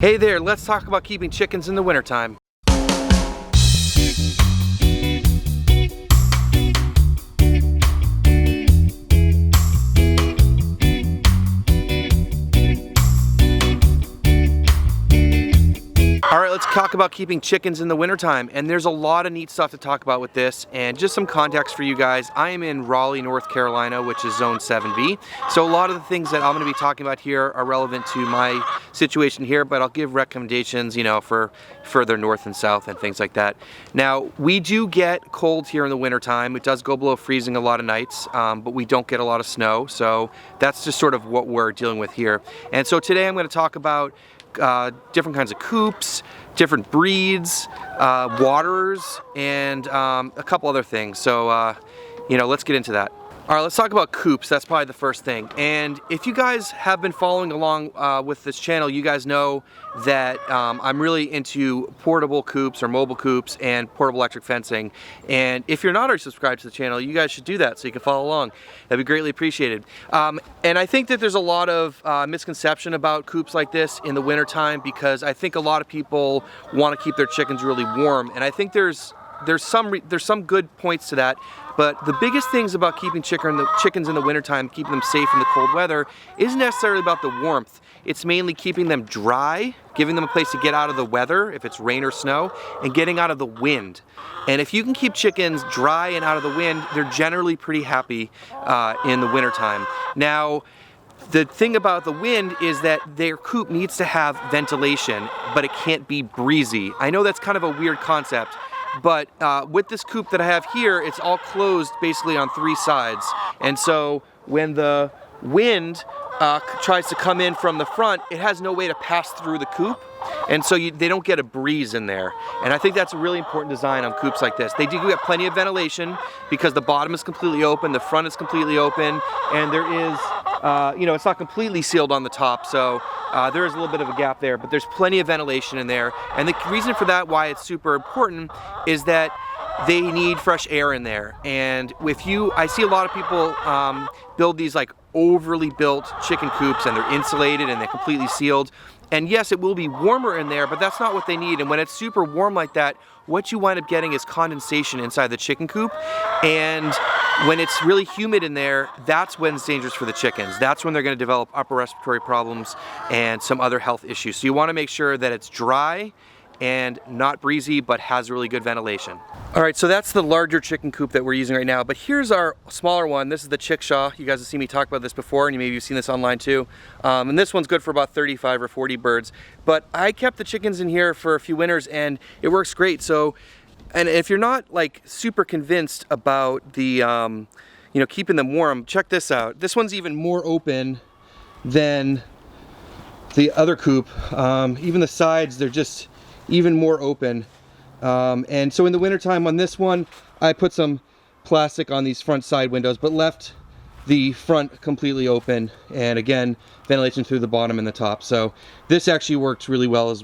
Hey there, let's talk about keeping chickens in the wintertime. Alright, let's talk about keeping chickens in the wintertime, and there's a lot of neat stuff to talk about with this. And just some context for you guys, I am in Raleigh, North Carolina, which is Zone 7B. So a lot of the things that I'm going to be talking about here are relevant to my situation here, but I'll give recommendations, you know, for further north and south and things like that. Now, we do get cold here in the wintertime. It does go below freezing a lot of nights, but we don't get a lot of snow, so that's just sort of what we're dealing with here. And so today I'm going to talk about different kinds of coops, different breeds, waterers, and a couple other things. So, you know, let's get into that. All right, let's talk about coops. That's probably the first thing. And if you guys have been following along with this channel, you guys know that I'm really into portable coops or mobile coops and portable electric fencing. And if you're not already subscribed to the channel, you guys should do that so you can follow along. That'd be greatly appreciated. And I think that there's a lot of misconception about coops like this in the wintertime, because I think a lot of people want to keep their chickens really warm. And I think there's some good points to that. But the biggest things about keeping chickens in the wintertime, keeping them safe in the cold weather, isn't necessarily about the warmth. It's mainly keeping them dry, giving them a place to get out of the weather, if it's rain or snow, and getting out of the wind. And if you can keep chickens dry and out of the wind, they're generally pretty happy in the wintertime. Now, the thing about the wind is that their coop needs to have ventilation, but it can't be breezy. I know that's kind of a weird concept, but with this coop that I have here, it's all closed basically on three sides. And so when the wind tries to come in from the front, it has no way to pass through the coop. And so they don't get a breeze in there. And I think that's a really important design on coops like this. They do get plenty of ventilation because the bottom is completely open, the front is completely open, and there is, you know, it's not completely sealed on the top, so there is a little bit of a gap there, but there's plenty of ventilation in there. And the reason for that, why it's super important, is that they need fresh air in there. And I see a lot of people build these like overly built chicken coops, and they're insulated and they're completely sealed. And yes, it will be warmer in there, but that's not what they need. And when it's super warm like that, what you wind up getting is condensation inside the chicken coop. And when it's really humid in there, that's when it's dangerous for the chickens. That's when they're going to develop upper respiratory problems and some other health issues. So you want to make sure that it's dry and not breezy, but has really good ventilation. All right, so that's the larger chicken coop that we're using right now, but here's our smaller one. This is the chickshaw. You guys have seen me talk about this before, and maybe you've seen this online too. And this one's good for about 35 or 40 birds. But I kept the chickens in here for a few winters, and it works great. So, and if you're not like super convinced about the, you know, keeping them warm, check this out. This one's even more open than the other coop. Even the sides, they're just even more open. And so in the wintertime on this one, I put some plastic on these front side windows, but left the front completely open, and again, ventilation through the bottom and the top. So this actually works really well, as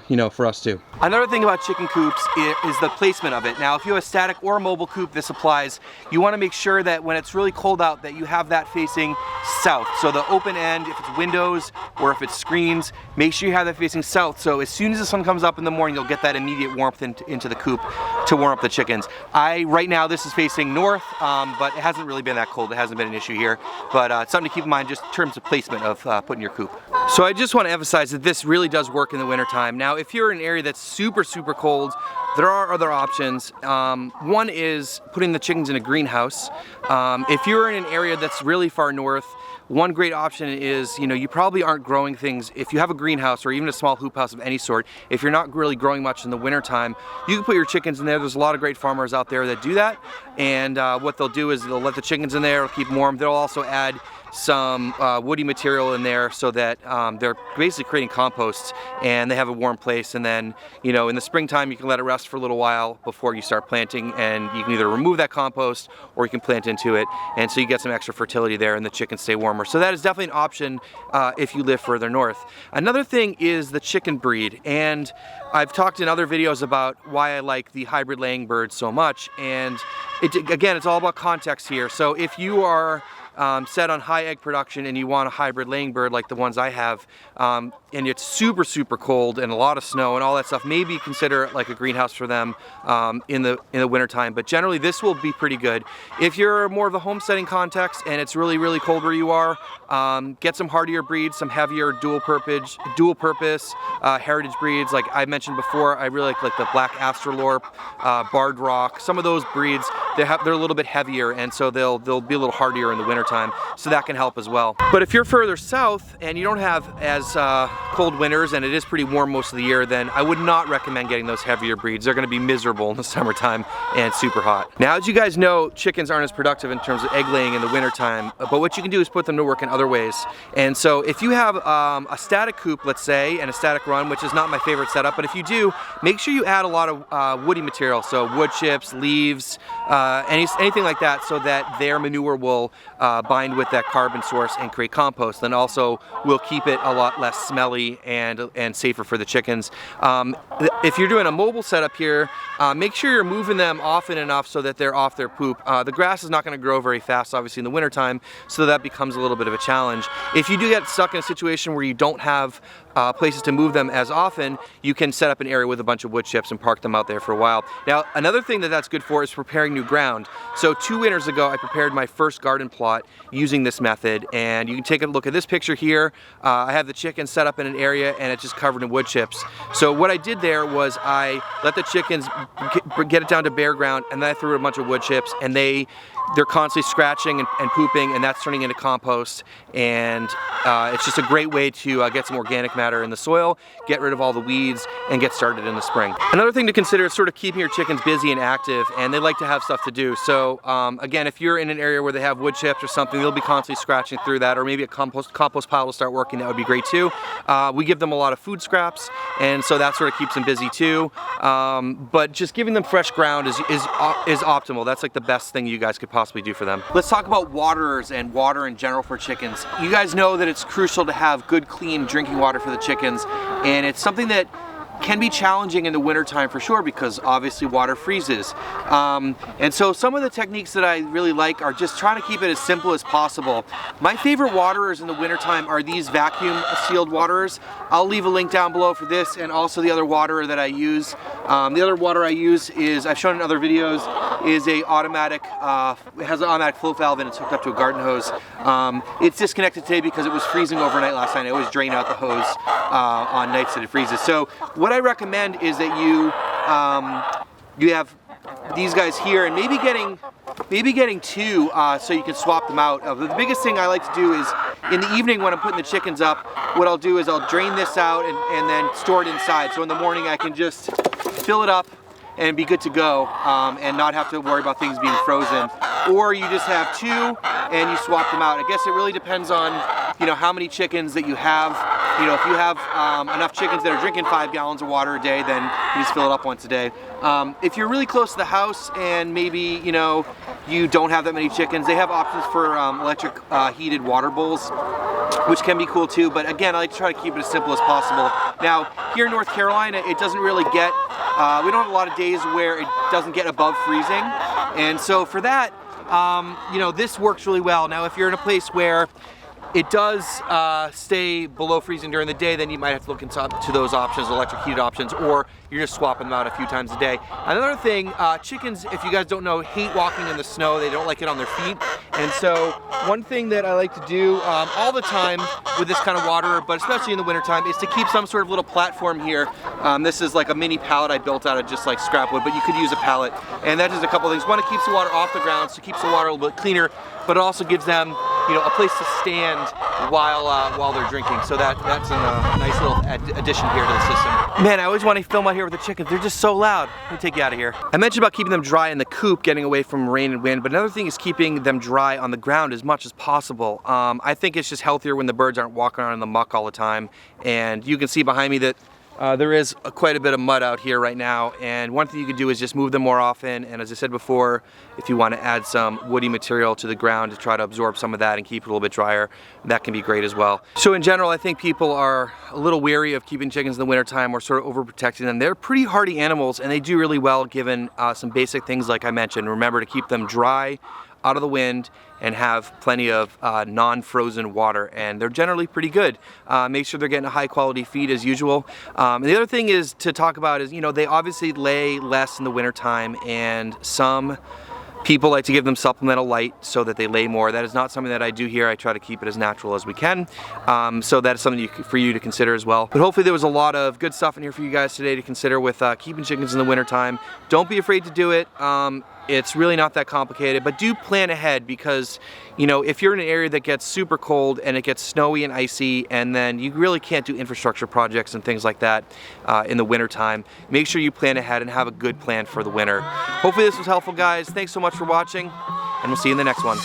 you know, for us too. Another thing about chicken coops is the placement of it. Now, if you have a static or a mobile coop, this applies. You want to make sure that when it's really cold out, that you have that facing south. So the open end, if it's windows or if it's screens, make sure you have that facing south. So as soon as the sun comes up in the morning, you'll get that immediate warmth into the coop to warm up the chickens. Right now, this is facing north, but it hasn't really been that cold. It hasn't been an issue here, but it's something to keep in mind just in terms of placement of putting your coop. So I just want to emphasize that this really does work in the wintertime. Now, if you're in an area that's super, super cold, there are other options. One is putting the chickens in a greenhouse. If you're in an area that's really far north, one great option is, you know, you probably aren't growing things. If you have a greenhouse or even a small hoop house of any sort, if you're not really growing much in the wintertime, you can put your chickens in there. There's a lot of great farmers out there that do that. And what they'll do is they'll let the chickens in there, keep them warm. They'll also add some woody material in there so that they're basically creating compost, and they have a warm place. And then, you know, in the springtime, you can let it rest for a little while before you start planting, and you can either remove that compost or you can plant into it, and so you get some extra fertility there and the chickens stay warmer. So that is definitely an option if you live further north. Another thing is the chicken breed, and I've talked in other videos about why I like the hybrid laying birds so much, and again, it's all about context here. So if you are set on high egg production and you want a hybrid laying bird like the ones I have, and it's super, super cold and a lot of snow and all that stuff, maybe consider like a greenhouse for them in the wintertime. But generally this will be pretty good. If you're more of the homesteading context and it's really, really cold where you are, get some hardier breeds, some heavier dual purpose heritage breeds. Like I mentioned before, I really like the black Astrolorp, Barred Rock. Some of those breeds, they're a little bit heavier, and so they'll be a little hardier in the wintertime, so that can help as well. But if you're further south and you don't have as cold winters and it is pretty warm most of the year, then I would not recommend getting those heavier breeds. They're going to be miserable in the summertime and super hot. Now, as you guys know, chickens aren't as productive in terms of egg laying in the wintertime, but what you can do is put them to work in other ways. And so if you have a static coop, let's say, and a static run, which is not my favorite setup, but if you do, make sure you add a lot of woody material, so wood chips, leaves, anything like that, so that their manure will bind with that carbon source and create compost, and also will keep it a lot less smelly and safer for the chickens. If you're doing a mobile setup here, make sure you're moving them often enough so that they're off their poop. The grass is not going to grow very fast, obviously, in the wintertime, so that becomes a little bit of a challenge. If you do get stuck in a situation where you don't have places to move them as often, you can set up an area with a bunch of wood chips and park them out there for a while. Now, another thing that's good for is preparing new ground. So 2 winters ago, I prepared my first garden plot using this method, and you can take a look at this picture here. I have the chickens set up in an area and it's just covered in wood chips. So what I did there was I let the chickens get it down to bare ground, and then I threw a bunch of wood chips, and they're constantly scratching and pooping, and that's turning into compost. And it's just a great way to get some organic matter in the soil, get rid of all the weeds, and get started in the spring. Another thing to consider is sort of keeping your chickens busy and active, and they like to have stuff to do. So again, if you're in an area where they have wood chips or something, they'll be constantly scratching through that, or maybe a compost pile will start working. That would be great too. We give them a lot of food scraps, and so that sort of keeps them busy too. But just giving them fresh ground is optimal. That's like the best thing you guys could possibly do for them. Let's talk about waterers and water in general for chickens. You guys know that it's crucial to have good, clean drinking water for the chickens, and it's something that can be challenging in the wintertime for sure, because obviously water freezes. And so some of the techniques that I really like are just trying to keep it as simple as possible. My favorite waterers in the wintertime are these vacuum sealed waterers. I'll leave a link down below for this, and also the other waterer that I use. The other water I use is, I've shown in other videos, is a automatic, it has an automatic float valve and it's hooked up to a garden hose. It's disconnected today because it was freezing overnight last night. I always drain out the hose on nights that it freezes. So what I recommend is that you have these guys here, and maybe getting two so you can swap them out. The biggest thing I like to do is in the evening when I'm putting the chickens up, what I'll do is I'll drain this out and then store it inside. So in the morning I can just fill it up and be good to go, and not have to worry about things being frozen. Or you just have two and you swap them out. I guess it really depends on how many chickens that you have. If you have enough chickens that are drinking 5 gallons of water a day, then you just fill it up once a day. If you're really close to the house and maybe you don't have that many chickens, they have options for electric heated water bowls, which can be cool too. But again, I like to try to keep it as simple as possible. Now, here in North Carolina, it doesn't really get, we don't have a lot of days where it doesn't get above freezing. And so for that, this works really well. Now, if you're in a place where it does stay below freezing during the day, then you might have to look into those options, electric heated options, or you're just swapping them out a few times a day. Another thing, chickens, if you guys don't know, hate walking in the snow. They don't like it on their feet. And so one thing that I like to do all the time with this kind of water, but especially in the wintertime, is to keep some sort of little platform here. This is like a mini pallet I built out of just like scrap wood, but you could use a pallet. And that does a couple of things. One, it keeps the water off the ground, so it keeps the water a little bit cleaner, but it also gives them a place to stand while they're drinking. So that's a nice little addition here to the system. Man, I always want to film out here with the chickens. They're just so loud. Let me take you out of here. I mentioned about keeping them dry in the coop, getting away from rain and wind, but another thing is keeping them dry on the ground as much as possible. I think it's just healthier when the birds aren't walking around in the muck all the time. And you can see behind me that there is quite a bit of mud out here right now, and one thing you can do is just move them more often. And as I said before, if you want to add some woody material to the ground to try to absorb some of that and keep it a little bit drier, that can be great as well. So in general, I think people are a little wary of keeping chickens in the wintertime or sort of overprotecting them. They're pretty hardy animals, and they do really well given some basic things like I mentioned. Remember to keep them dry, out of the wind and have plenty of non-frozen water, and they're generally pretty good. Make sure they're getting a high quality feed as usual. And the other thing is to talk about is, you know, they obviously lay less in the wintertime, and some people like to give them supplemental light so that they lay more. That is not something that I do here. I try to keep it as natural as we can. So that is something for you to consider as well. But hopefully there was a lot of good stuff in here for you guys today to consider with keeping chickens in the wintertime. Don't be afraid to do it. It's really not that complicated, but do plan ahead, because, you know, if you're in an area that gets super cold and it gets snowy and icy, and then you really can't do infrastructure projects and things like that in the wintertime, make sure you plan ahead and have a good plan for the winter. Hopefully this was helpful, guys. Thanks so much for watching, and we'll see you in the next one.